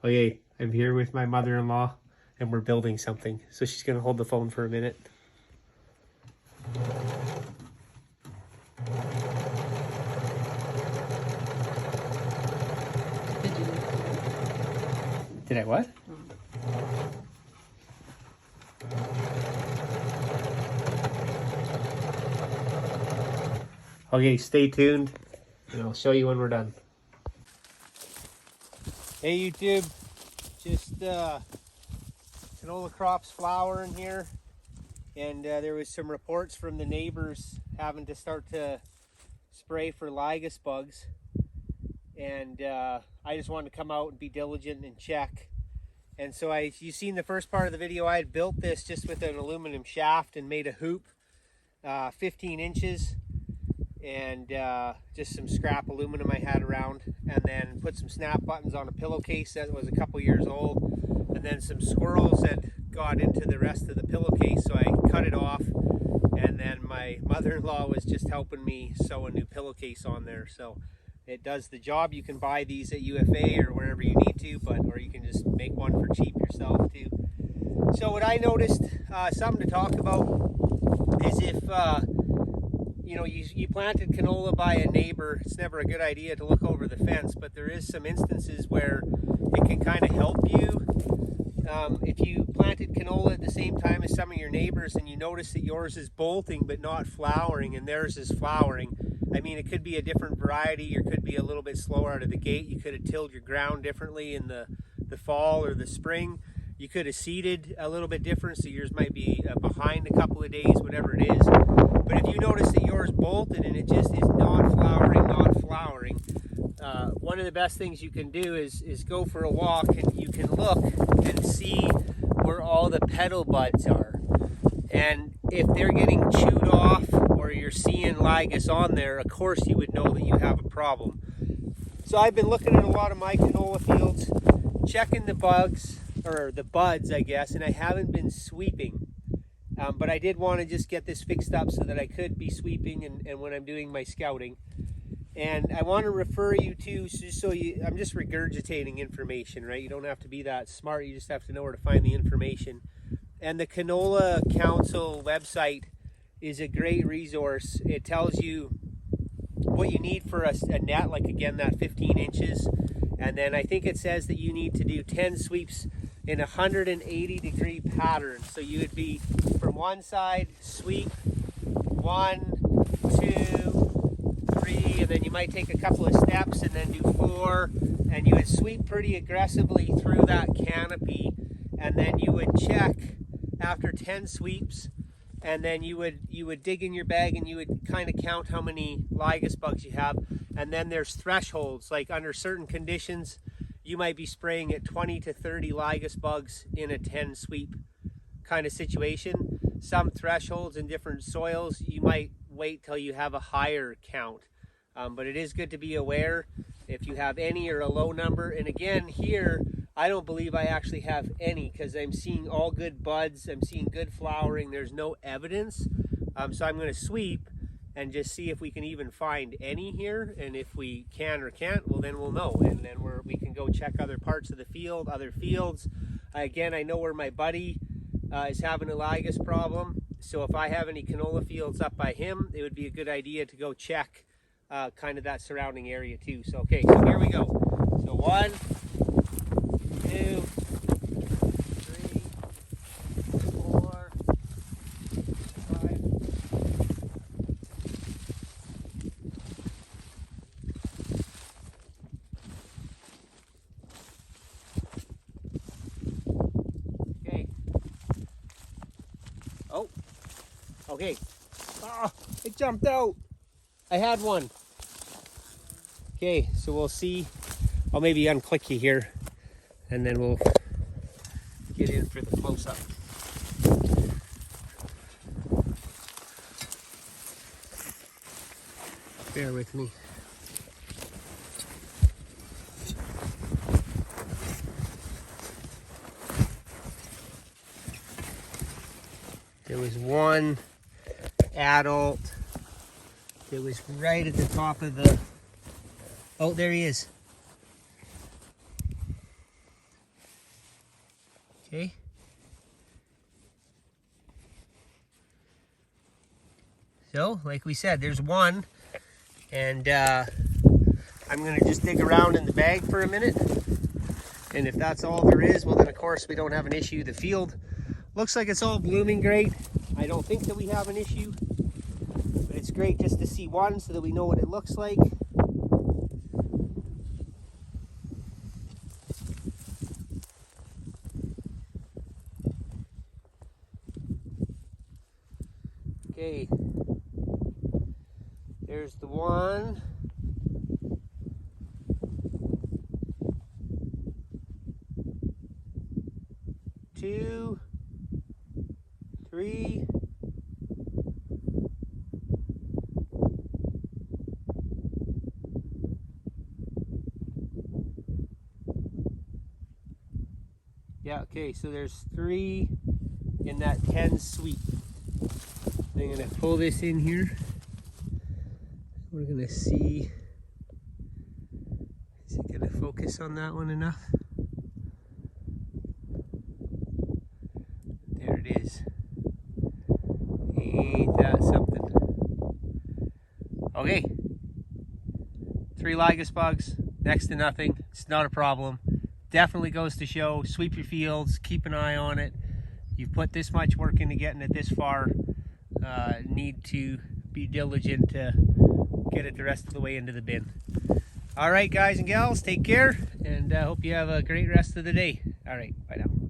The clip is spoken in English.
Okay, I'm here with my mother-in-law and we're building something. So she's gonna hold the phone for a minute. Did I what? Okay, stay tuned and I'll show you when we're done. Hey YouTube, just canola crops flowering here, and there was some reports from the neighbors having to start to spray for Lygus bugs, and I just wanted to come out and be diligent and check. And so you've seen the first part of the video. I had built this just with an aluminum shaft and made a hoop 15 inches and just some scrap aluminum I had around, and then put some snap buttons on a pillowcase that was a couple years old, and then some squirrels that got into the rest of the pillowcase, so I cut it off, and then my mother-in-law was just helping me sew a new pillowcase on there. So it does the job. You can buy these at UFA or wherever you need to, or you can just make one for cheap yourself too. So what I noticed, something to talk about, is if you know, you planted canola by a neighbor, it's never a good idea to look over the fence, but there is some instances where it can kind of help you. If you planted canola at the same time as some of your neighbors and you notice that yours is bolting but not flowering and theirs is flowering, I mean, it could be a different variety or could be a little bit slower out of the gate. You could have tilled your ground differently in the fall or the spring. You could have seeded a little bit different, so yours might be behind a couple of days, whatever it is. But if you notice that yours bolted and it just is not flowering, one of the best things you can do is go for a walk, and you can look and see where all the petal buds are. And if they're getting chewed off or you're seeing Lygus on there, of course you would know that you have a problem. So I've been looking at a lot of my canola fields, checking the bugs, or the buds, I guess, and I haven't been sweeping. But I did want to just get this fixed up so that I could be sweeping and when I'm doing my scouting. And I want to refer you to, I'm just regurgitating information, right? You don't have to be that smart, you just have to know where to find the information. And the Canola Council website is a great resource. It tells you what you need for a net, like again, that 15 inches. And then I think it says that you need to do 10 sweeps in a 180-degree pattern. So you would be from one side, sweep, 1, 2, 3, and then you might take a couple of steps and then do 4, and you would sweep pretty aggressively through that canopy, and then you would check after 10 sweeps, and then you would dig in your bag and you would kind of count how many Lygus bugs you have. And then there's thresholds, like under certain conditions you might be spraying at 20 to 30 Lygus bugs in a 10 sweep kind of situation. Some thresholds in different soils, you might wait till you have a higher count. But it is good to be aware if you have any or a low number. And again, here, I don't believe I actually have any, because I'm seeing all good buds, I'm seeing good flowering, there's no evidence. So I'm going to sweep and just see if we can even find any here, and if we can or can't, well then we'll know, and then we can go check other parts of the field, other fields. Again, I know where my buddy is having a Lygus problem, so if I have any canola fields up by him, it would be a good idea to go check kind of that surrounding area too. So okay, so here we go. So 1, 2, 3, 4, 5. Okay. Oh, okay. Ah, it jumped out. I had one. Okay, so we'll see. I'll maybe unclick you here, and then we'll get in for the close-up. Bear with me. There was one adult that was right at the top of the... Oh, there he is. Okay. So, like we said, there's one, and I'm going to just dig around in the bag for a minute, and if that's all there is, well then of course we don't have an issue. The field looks like it's all blooming great. I don't think that we have an issue, but it's great just to see one so that we know what it looks like. Okay, there's the one. Two, three, yeah, okay, so there's 3 in that 10 sweep. I'm going to pull this in here. We're going to see, is it going to focus on that one enough? There it is. Ain't that something? Okay. 3 Lygus bugs, next to nothing. It's not a problem. Definitely goes to show, sweep your fields, keep an eye on it. You've put this much work into getting it this far. Need to be diligent to get it the rest of the way into the bin. All right, guys and gals, take care, and hope you have a great rest of the day. All right, bye now.